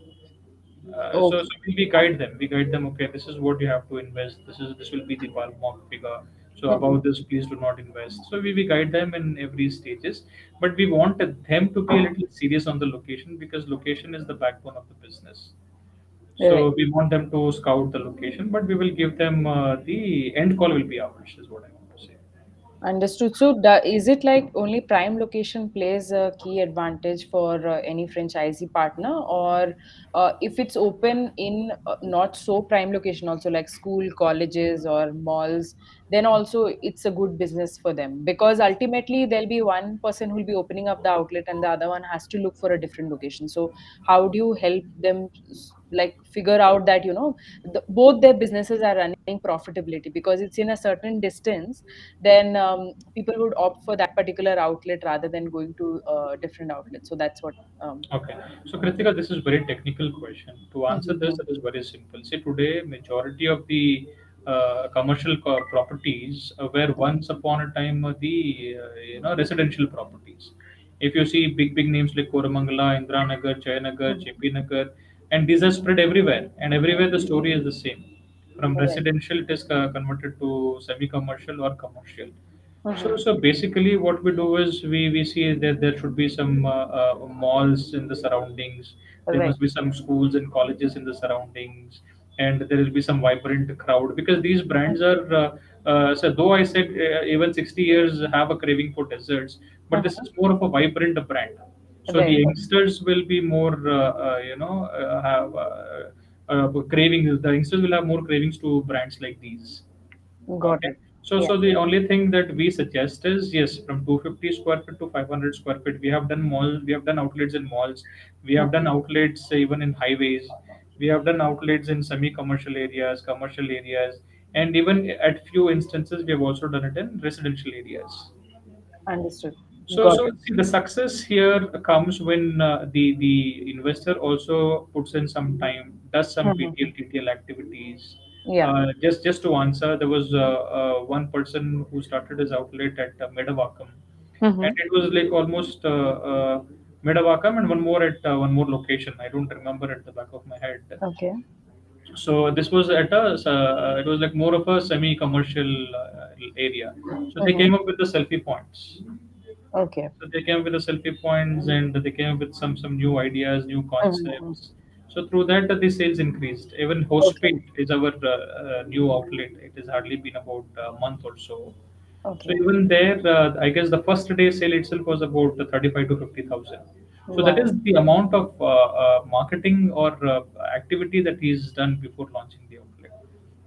So Okay. we guide them. We guide them. Okay, this is what you have to invest. This will be the ballpark figure. So Mm-hmm. about this, please do not invest. So we guide them in every stages, but we want them to be a little serious on the location, because location is the backbone of the business. Right. So we want them to scout the location, but we will give them the end call will be ours. Is what I want to say. Understood. So, is it like only prime location plays a key advantage for any franchisee partner, or if it's open in not so prime location, also like school, colleges, or malls, then also it's a good business for them because ultimately there'll be one person who will be opening up the outlet and the other one has to look for a different location. So, how do you help them like figure out that both their businesses are running profitability because it's in a certain distance, then people would opt for that particular outlet rather than going to different outlets. So that's what. Okay. So, Kritika, this is very technical question. To answer this, Mhm. it is very simple. See, today, majority of the commercial properties were once upon a time the residential properties. If you see big names like Koramangala, Indranagar, Jayanagar, Mhm. JP Nagar, and these are spread everywhere, and everywhere the story is the same. From Right. residential, it is converted to semi-commercial or commercial. So, Mhm. so basically, what we do is we see that there should be some malls in the surroundings. There Right. must be some schools and colleges in the surroundings, and there will be some vibrant crowd, because these brands are. So, though I said even 60 years have a craving for desserts, but this Mhm. is more of a vibrant brand. So the Right. youngsters will be more, have cravings. The youngsters will have more cravings to brands like these. Got Okay. it. So, Yeah. so the only thing that we suggest is, yes, from 250 square feet to 500 square feet. We have done malls, we have done outlets in malls, we have done Mhm. outlets even in highways, we have done outlets in semi-commercial areas, commercial areas, and even at few instances we have also done it in residential areas. Understood. So Got it. see, the success here comes when the investor also puts in some time, does some Mhm. BTL TTL activities. Yeah. Just to answer, there was one person who started his outlet at Medavakam, and Mhm. it was like almost Medavakam and one more at one more location. I don't remember at the back of my head. Okay. So this was at a it was like more of a semi-commercial area. So they Mhm. came up with the selfie points. Okay. So they came with the selfie points, and they came with some new ideas, new Mm-hmm. concepts. So through that, the sales increased. Even Okay. Hostpay is our new outlet. It has hardly been about a month or so. So Okay. even there, I guess the first day sale itself was about 35 to 50,000. So that Wow. is the amount of marketing or activity that he's done before launching the outlet.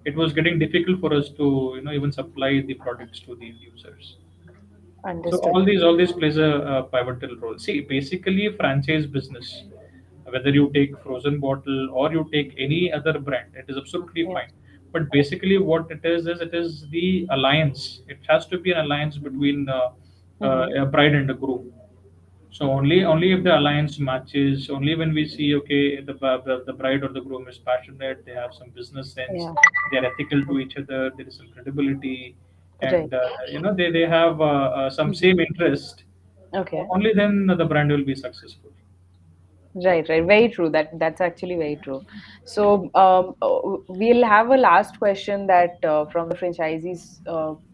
It was getting difficult for us to even supply the products to the end users. So Understood. all these plays a pivotal role. See, basically franchise business, whether you take frozen bottle or you take any other brand, it is absolutely Yeah. fine. But basically, what it is it is the alliance. It has to be an alliance between Mm-hmm. a bride and a groom. So only if the alliance matches, only when we see okay the bride or the groom is passionate, they have some business sense, Yeah. they are ethical to each other, there is some credibility, Right. and they have some Mm-hmm. same interest. Okay. Only then the brand will be successful. Right, right. Very true. That's actually very true. So we'll have a last question that from the franchisees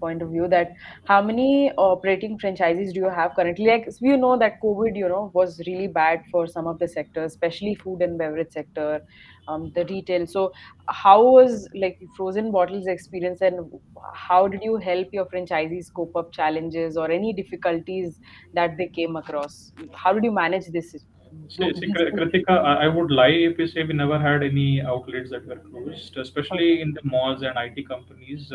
point of view, that how many operating franchisees do you have currently? Like we know that COVID, was really bad for some of the sectors, especially food and beverage sector, the retail. So how was like frozen bottles experience, and how did you help your franchisees cope up challenges or any difficulties that they came across? How did you manage this? These two Kritika, I would lie if we say we never had any outlets that were closed, Okay. especially in the malls and IT companies.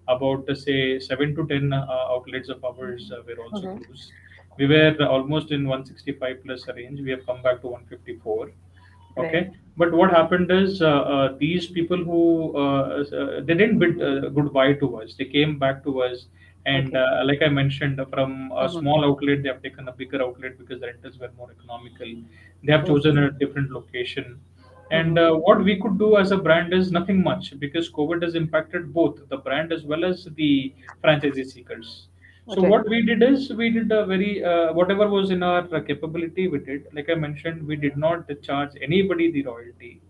About say 7 to 10 outlets of ours were also Mhm. closed. We were almost in 165 plus range. We have come back to 154. Right. Okay, but what happened is these people who they didn't bid goodbye to us. They came back to us, and Okay. like I mentioned, from a Mhm. small outlet, they have taken a bigger outlet because the rentals were more economical. They have chosen Okay. a different location. And Mhm. what we could do as a brand is nothing much because COVID has impacted both the brand as well as the franchisee seekers. So Right. what we did is we did a very whatever was in our capability we did. Like I mentioned, we did not charge anybody the royalty.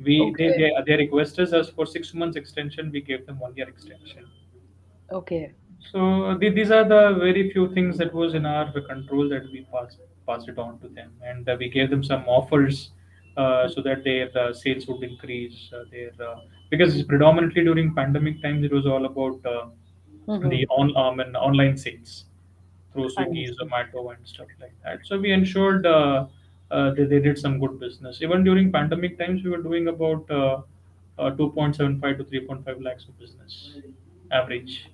We Okay. they requested us for 6 months extension. We gave them 1 year extension. Okay. So these are the very few things that was in our control that we passed it on to them, and we gave them some offers so that their sales would increase. Their because predominantly during pandemic times it was all about Mhm. the and online sales through Swiggy, Understood. Zomato, and stuff like that. So we ensured they did some good business. Even during pandemic times, we were doing about 2.75 to 3.5 lakhs of business average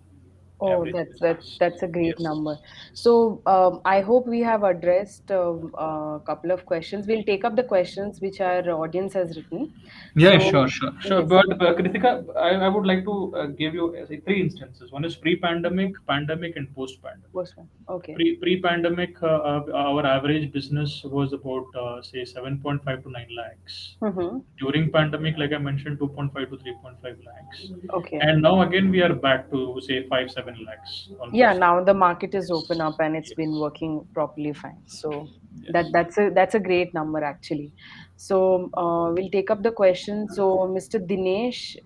Oh, average business. that's a great Yes. number. So I hope we have addressed a couple of questions. We'll take up the questions which our audience has written. Yeah, So sure, sure, sure. yes, But Kritika, I would like to give you say, three instances. One is pre-pandemic, pandemic, and post-pandemic. first one. Okay. Pre-pandemic, our average business was about say 7.5 to 9 lakhs. Mm-hmm. During pandemic, like I mentioned, 2.5 to 3.5 lakhs, Okay. and now again we are back to say 5 7 lakhs Yeah, almost. now the market is open up Yes, and it's been yes, working properly fine. So yes. that's a great number actually. So we'll take up the question. So Mr. Dinesh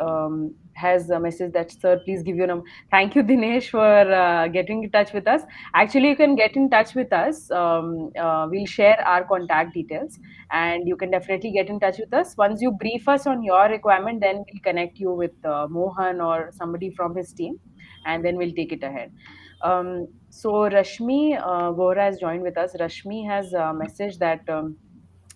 has a message that, sir, please give your number. Thank you, Dinesh, for getting in touch with us. Actually, you can get in touch with us. We'll share our contact details, and you can definitely get in touch with us. Once you brief us on your requirement, then we'll connect you with Mohan or somebody from his team, and then we'll take it ahead. So Rashmi Vora has joined with us. Rashmi has a message that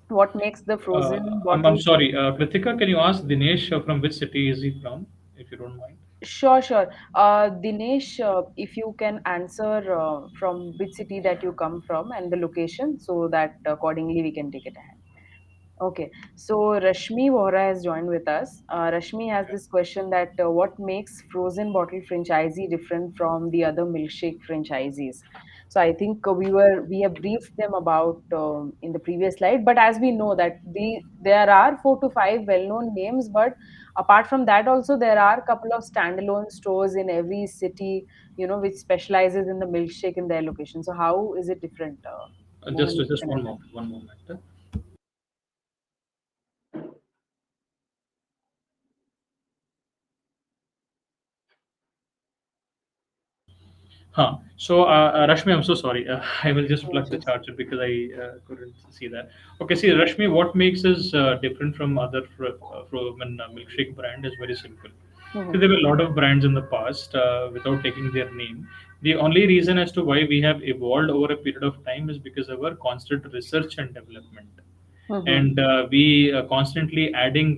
what makes the frozen I'm bottle. sorry, Kritika, can you ask Dinesh from which city is he from, if you don't mind? Sure, sure. Dinesh, if you can answer from which city that you come from and the location, so that accordingly we can take it ahead. Okay, so Rashmi Vohra has joined with us. Rashmi has this question that what makes frozen bottle franchisee different from the other milkshake franchisees? So I think we have briefed them about in the previous slide, but as we know that there are 4 to 5 well-known names, but apart from that also there are a couple of standalone stores in every city, which specializes in the milkshake in their location. So how is it different, Mohan? If you Just can one answer. moment, one moment. Huh. So, Rashmi, I'm so sorry. I will just No plug the issues. charger because I couldn't see that. Okay, see, Rashmi, what makes us different from other frozen milkshake brand is very simple. See, Mhm. there were a lot of brands in the past without taking their name. The only reason as to why we have evolved over a period of time is because of our constant research and development, Mhm. and we constantly adding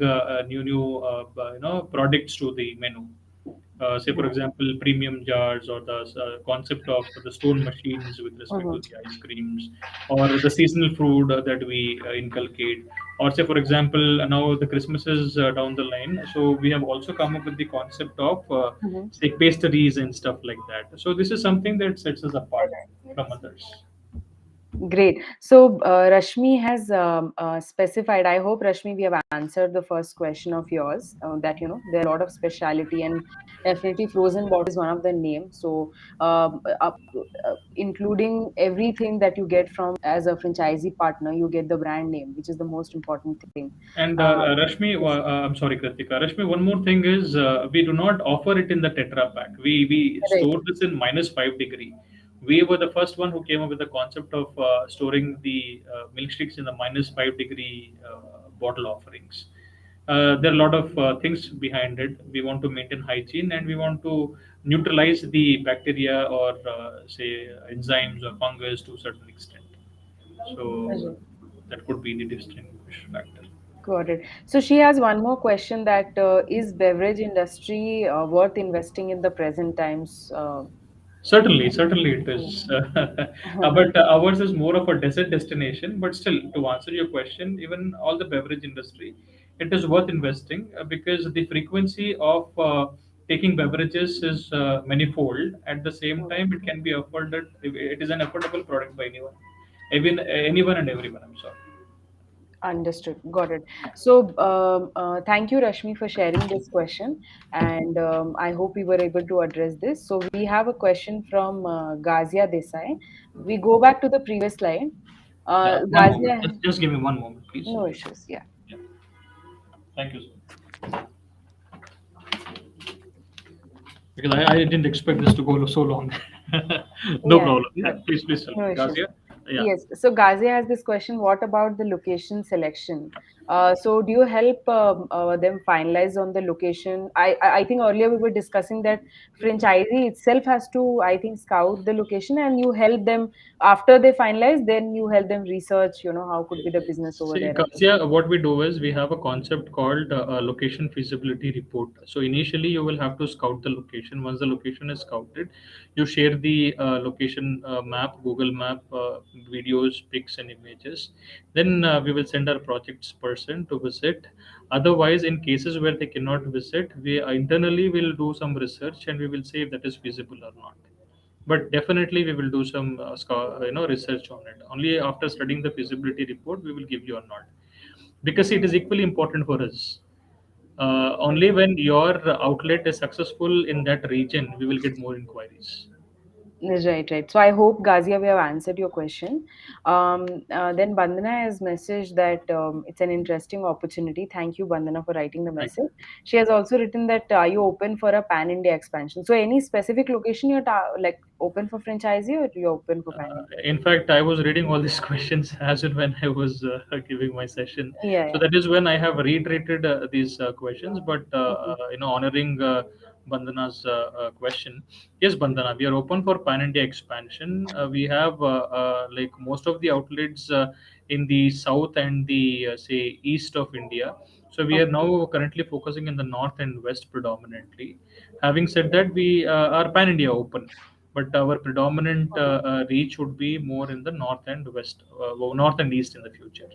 products to the menu. Say, for example, premium jars, or the concept of the stone machines with respect to Mhm. the ice creams, or the seasonal food that we inculcate, or say, for example, now the Christmas is down the line, so we have also come up with the concept of Mhm. say pastries and stuff like that. So this is something that sets us apart from others. Great. So, Rashmi has specified. I hope, Rashmi, we have answered the first question of yours. That there are a lot of speciality, and definitely frozen bottle is one of the names. So, including everything that you get from as a franchisee partner, you get the brand name, which is the most important thing. And Rashmi, Yes. I'm sorry, Kritika. Rashmi, one more thing is we do not offer it in the Tetra Pak. We Right. store this in -5 degree. We were the first one who came up with the concept of storing the milkshakes in the -5 degree bottle offerings. There are a lot of things behind it. We want to maintain hygiene, and we want to neutralize the bacteria, or say enzymes or fungus to a certain extent. So Right. that could be the distinguishing factor. Got it. So she has one more question that is beverage industry worth investing in the present times? Certainly, certainly it is. Mhm. But ours is more of a desert destination. But still, to answer your question, even all the beverage industry, it is worth investing because the frequency of taking beverages is manifold. At the same time, it can be afforded. It is an affordable product by anyone, even anyone and everyone. I'm sorry. Understood. Got it. So, thank you, Rashmi, for sharing this question, and I hope we were able to address this. So, we have a question from Gazia Desai. We go back to the previous slide. One moment. Gazia, Just give me one moment, please. no issues. Yeah. Yeah. Thank you, sir. Because I didn't expect this to go so long. No Yeah, problem. yeah. Yeah, please tell No me, issues. Gazia. Yeah. Yes. So Gazia has this question: what about the location selection? So do you help them finalize on the location? I think earlier we were discussing that franchisee itself has to, I think, scout the location, and you help them after they finalize. Then you help them research. How could be the business over See, there and Gazia, what we do is we have a concept called location feasibility report. So initially, you will have to scout the location. Once the location is scouted, you share the location map, Google Map, videos, pics, and images. Then we will send our projects person to visit. Otherwise, in cases where they cannot visit, we internally will do some research, and we will say if that is feasible or not. But definitely we will do some research on it. Only after studying the feasibility report we will give you or not, because it is equally important for us. Only when your outlet is successful in that region we will get more inquiries. right, right. So I hope, Gazia, we have answered your question. Then Bandana has messaged that it's an interesting opportunity. Thank you, Bandana, for writing the Thank you. message. She has also written that are you open for a pan India expansion? So any specific location you're like open for franchisee, or you're open for pan India? In fact, I was reading all these questions as and when I was giving my session. Yeah, So yeah. that is when I have reiterated these questions. But Mhm. honoring Bandana's question, yes, Bandana, we are open for pan India expansion. We have like most of the outlets in the south and the say east of India. So we are Okay. now currently focusing in the north and west predominantly. Having said that, we are pan India open, but our predominant Mhm. reach would be more in the north and west, north and east in the future.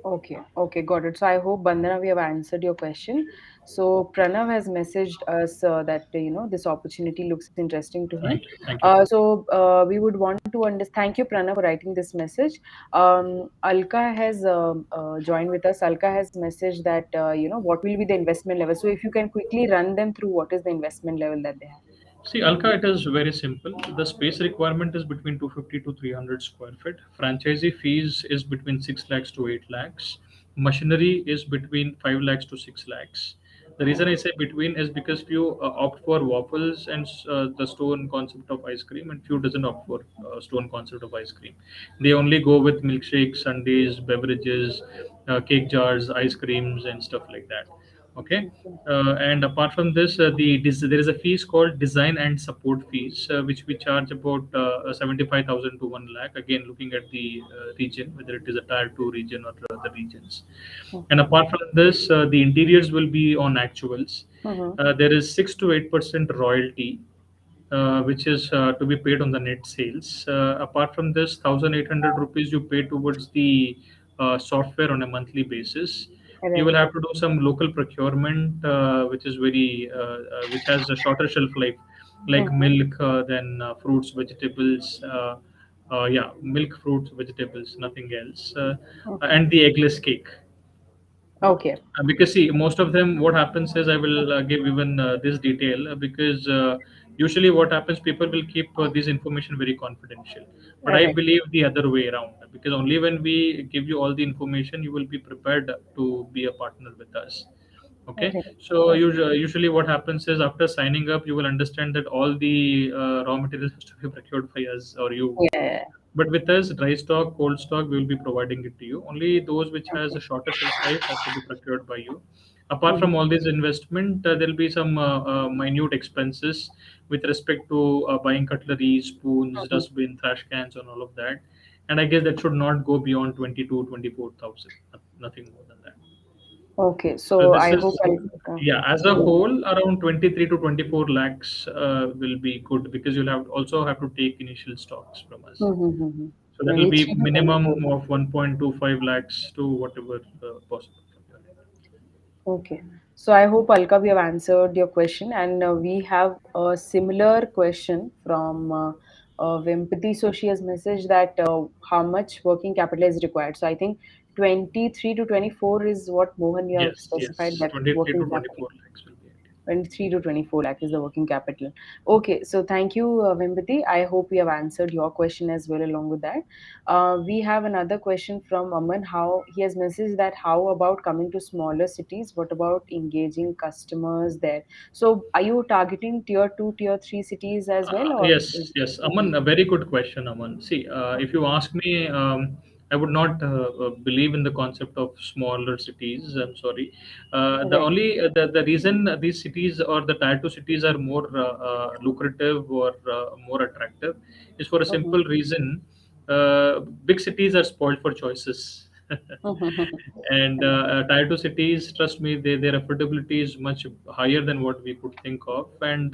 Okay, okay, got it. So I hope, Bandana, we have answered your question. So Pranav has messaged us that this opportunity looks interesting to him. Thank you. Thank you. So we would want to understand. Thank you, Pranav, for writing this message. Alka has joined with us. Alka has messaged that what will be the investment level. So if you can quickly run them through what is the investment level that they have. See, Alka, it is very simple. The space requirement is between 250 to 300 square feet. Franchisee fees is between 6 lakhs to 8 lakhs. Machinery is between 5 lakhs to 6 lakhs. The reason I say between is because few opt for waffles and the stone concept of ice cream, and few doesn't opt for stone concept of ice cream. They only go with milkshakes, sundaes, beverages, cake jars, ice creams, and stuff like that. Okay. Okay. And apart from this, there is a fees called design and support fees, which we charge about 75,000 to 1 lakh. Again, looking at the region, whether it is a tier two region or the regions. And Okay. apart from this, the interiors will be on actuals. Mm-hmm. There is 6 to 8% royalty, which is to be paid on the net sales. Apart from this, 1,800 rupees you pay towards the software on a monthly basis. You will Right. have to do some local procurement, which is which has a shorter shelf life, like Mm-hmm. milk, then fruits, vegetables. Yeah, milk, fruits, vegetables, nothing else, Okay. and the eggless cake. Okay. Because see, most of them, what happens is I will give even this detail because usually what happens, people will keep this information very confidential. But I Right. believe the other way around, because only when we give you all the information, you will be prepared to be a partner with us. Okay, Right. so Okay. usually what happens is after signing up, you will understand that all the raw materials has to be procured by us or you. Yeah. But with us, dry stock, cold stock, we will be providing it to you. Only those which has a Okay. shorter shelf life has to be procured by you. Apart from Mm-hmm. all this investment, there will be some minute expenses with respect to buying cutlery, spoons, Mm-hmm. dustbin, trash cans, and all of that. And I guess that should not go beyond 24,000. Nothing more than that. Okay. So So this I hope is, I'll. yeah, as a whole, around 23 to 24 lakhs will be good because you'll also have to take initial stocks from us. Mm-hmm. So that will be 23 to 24. minimum of 1.25 lakhs to whatever possible from your end. Okay. So I hope, Alka, we have answered your question, and we have a similar question from Vempati. So she has messaged that how much working capital is required. So I think 23 to 24 is what Mohan you have Yes, specified, yes, that 23 working to capital. 24 lakhs will be ideal. 23 to 24 lakh is the working capital. Okay, so thank you, Vempati. I hope we have answered your question as well along with that. We have another question from Aman. How he has messaged that how about coming to smaller cities? What about engaging customers there? So are you targeting tier 2, tier 3 cities as well, or Yes, yes, Aman, a very good question, Aman. See, if you ask me, I would not believe in the concept of smaller cities. I'm sorry. right? The reason these cities or the tier two cities are more lucrative or more attractive is for a Mhm. simple reason. Big cities are spoiled for choices. And tier two cities, trust me, their affordability is much higher than what we could think of, and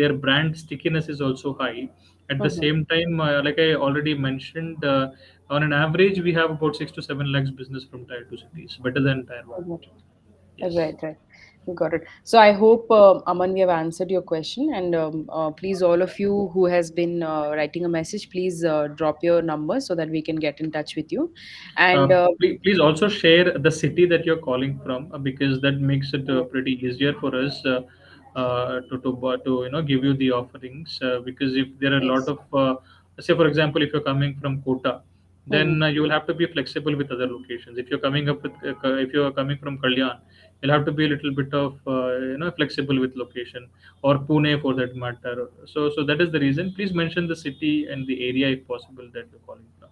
their brand stickiness is also high. At the Mhm. same time, like I already mentioned, on an average, we have about 6 to 7 lakhs business from tier two cities, better than tier one. Mhm. Yes. Right, right. You got it. So I hope, Aman, we have answered your question. And please, all of you who has been writing a message, please drop your number so that we can get in touch with you. And Please also share the city that you're calling from because that makes it pretty easier for us to give you the offerings because if there are a lot yes. of say for example if you're coming from Kota, Mm-hmm. then you will have to be flexible with other locations. If you're coming up with if you're coming from Kalyan, you'll have to be a little bit of flexible with location, or Pune for that matter. So that is the reason. Please mention the city and the area if possible that you're calling from.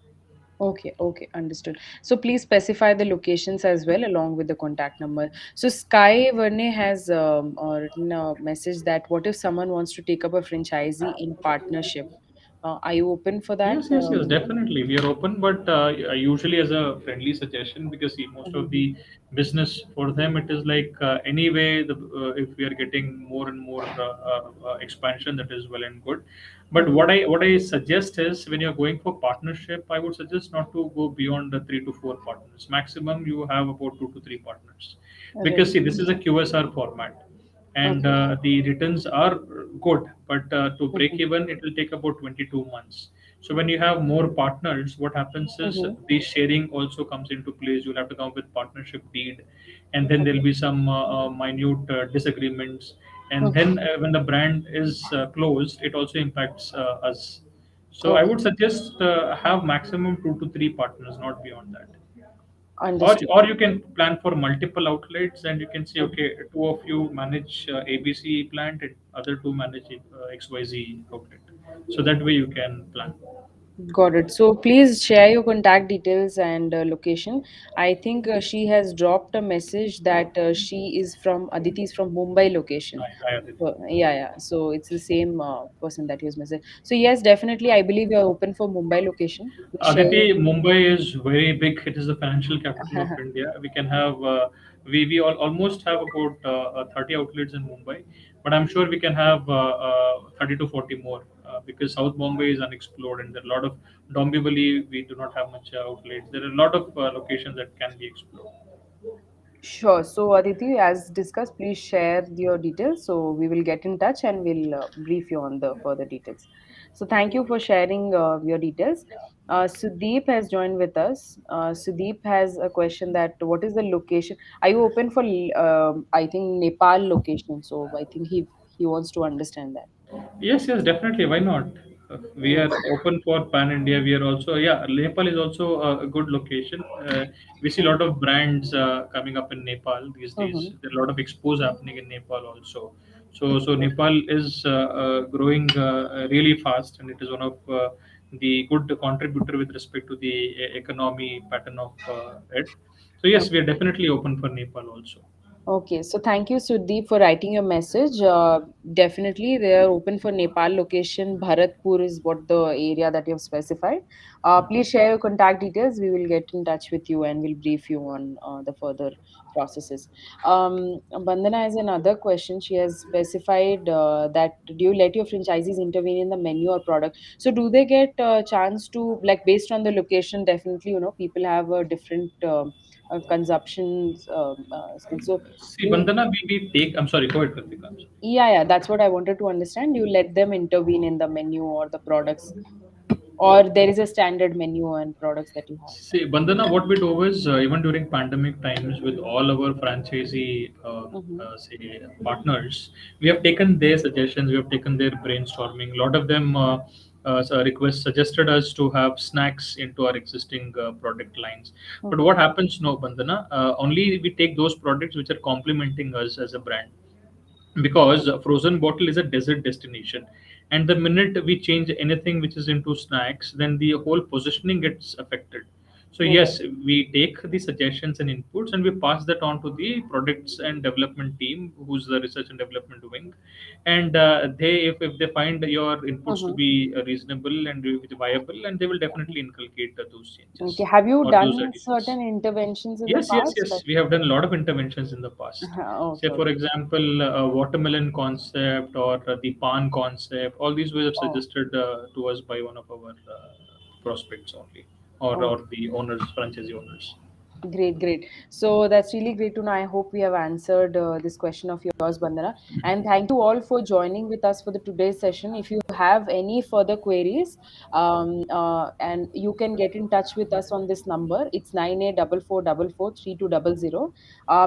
Okay, okay, understood. So please specify the locations as well along with the contact number. So Sky Verne has written a message that what if someone wants to take up a franchisee in partnership? Are you open for that? Yes, yes, yes, definitely. We are open, but usually as a friendly suggestion, because see, most of Mhm. the business for them, it is like anyway, if we are getting more and more expansion, that is well and good. But Mhm. what I suggest is when you're going for partnership, I would suggest not to go beyond the 3 to 4 partners. Maximum, you have about 2 to 3 partners, because Right. see, this is a QSR format and Okay. the returns are good, but to break Mhm. even it will take about 22 months. So when you have more partners, what happens is Mhm. the sharing also comes into place. You'll have to come up with partnership deed, and then there'll Okay. be some minute disagreements, and Mhm. then when the brand is closed, it also impacts us. So I Okay. would suggest have maximum 2 to 3 partners, not beyond that. Understood. Or you can plan for multiple outlets, and you can say, okay, two of you manage ABC plant, and other two manage XYZ outlet. So that way you can plan. Got it. So please share your contact details and location. I think she has dropped a message that she is from Aditi is from Mumbai location. I Aditi. Yeah, yeah. So it's the same person that use message. So yes, definitely. I believe you're open for Mumbai location. Please share your. Aditi, Mumbai is very big. It is the financial capital of India. We can have almost have about 30 outlets in Mumbai, but I'm sure we can have 30 to 40 more because South Bombay is unexplored, and there are a lot of Dombivli. We do not have much outlets. There are a lot of locations that can be explored. Sure. So, Aditi, as discussed, please share your details. So, we will get in touch and we'll brief you on the further details. So, thank you for sharing your details. Sudeep has joined with us. Sudeep has a question that what is the location? Are you open for, I think, Nepal location? So, I think he wants to understand that. Yes, yes, definitely. Why not? We Mm. are open for pan India. We are also, yeah, Nepal is also a good location. We see a lot of brands coming up in Nepal these days. Mhm. There are a lot of expos happening in Nepal also. So Nepal is growing really fast, and it is one of the good contributor with respect to the economy pattern of it. So yes, we are definitely open for Nepal also. Okay, so thank you, Sudeep, for writing your message. Definitely, they are open for Nepal location. Bharatpur is what the area that you have specified. Please share your contact details. We will get in touch with you and we'll brief you on the further processes. Bandana has another question. She has specified that do you let your franchisees intervene in the menu or product? So, do they get a chance to, like, based on the location? Definitely, people have a different. Consumption skills. So See, you, Bandana, we take. I'm sorry. Go ahead, Kritika. I'm sorry. yeah, yeah, that's what I wanted to understand. You let them intervene in the menu or the products, or there is a standard menu and products that you have. See, Bandana, what we do is even during pandemic times with all our franchisee, Mm-hmm. say partners, we have taken their suggestions, we have taken their brainstorming. A lot of them request suggested us to have snacks into our existing product lines. But Mm-hmm. what happens now, Bandana? Only we take those products which are complementing us as a brand, because a frozen bottle is a desert destination, and the minute we change anything which is into snacks, then the whole positioning gets affected. So Right. yes, we take the suggestions and inputs, and we pass that on to the products and development team, who's the research and development wing. And they, if they find your inputs to Mm-hmm. be reasonable and viable, and they will definitely inculcate those Okay. changes Have you or those done certain additions. interventions in the Yes, yes, past? yes. We have done a lot of interventions in the past. Okay, Say, for okay. example, a watermelon concept or the pan concept. All these were Oh, suggested to us by one of our prospects only, oh. or the owners, franchisee owners. Great, great. So that's really great to know. I hope we have answered this question of yours, Bandana. And thank you all for joining with us for the today's session. If you have any further queries, and you can get in touch with us on this number. It's 9844443200.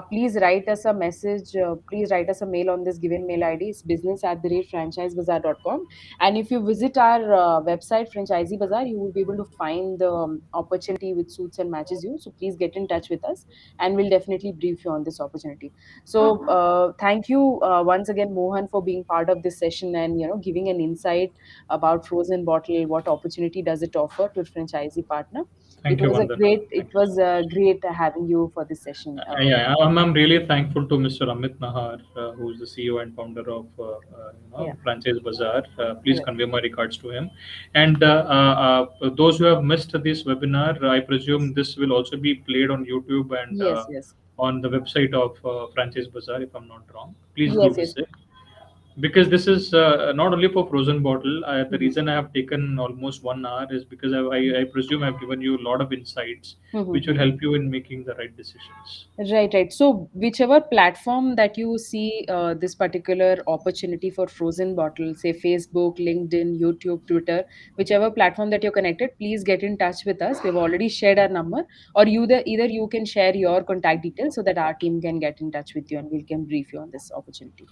Please write us a message. Please write us a mail on this given mail ID. It's business@franchisebazaar.com. And if you visit our website, Franchisee Bazaar, you will be able to find the opportunity which suits and matches you. So please get in touch with us, and we'll definitely brief you on this opportunity. So thank you once again, Mohan, for being part of this session and giving an insight about frozen bottle. What opportunity does it offer to a franchisee partner? It Thank you, was a Vandana. great. It Thank you. was great having you for this session. Yeah, I'm really thankful to Mr. Amit Nahar, who is the CEO and founder of Yeah. Franchise Bazaar. Please Right. convey my regards to him. And those who have missed this webinar, I presume this will also be played on YouTube and Yes. Yes. on the website of Franchise Bazaar, if I'm not wrong. Please do Yes. Yes. visit, because this is not only for frozen bottle. The Mhm. reason I have taken almost 1 hour is because I presume I've given you a lot of insights which will Mhm. help you in making the right decisions. Right, right. So, whichever platform that you see this particular opportunity for frozen bottles, say Facebook, LinkedIn, YouTube, Twitter, whichever platform that you're connected, please get in touch with us. We've already shared our number, or either you can share your contact details so that our team can get in touch with you and we can brief you on this opportunity.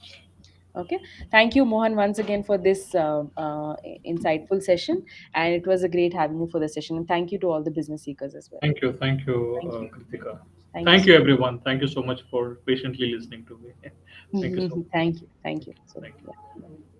Okay. Thank you, Mohan, once again for this insightful session. And it was a great having you for the session. And thank you to all the business seekers as well. Thank you, Thank you. Kritika. Thank you Thank so you, everyone. Thank you so much for patiently listening to me. Thank you so much. much. Thank you. Thank you. So, Thank you. yeah.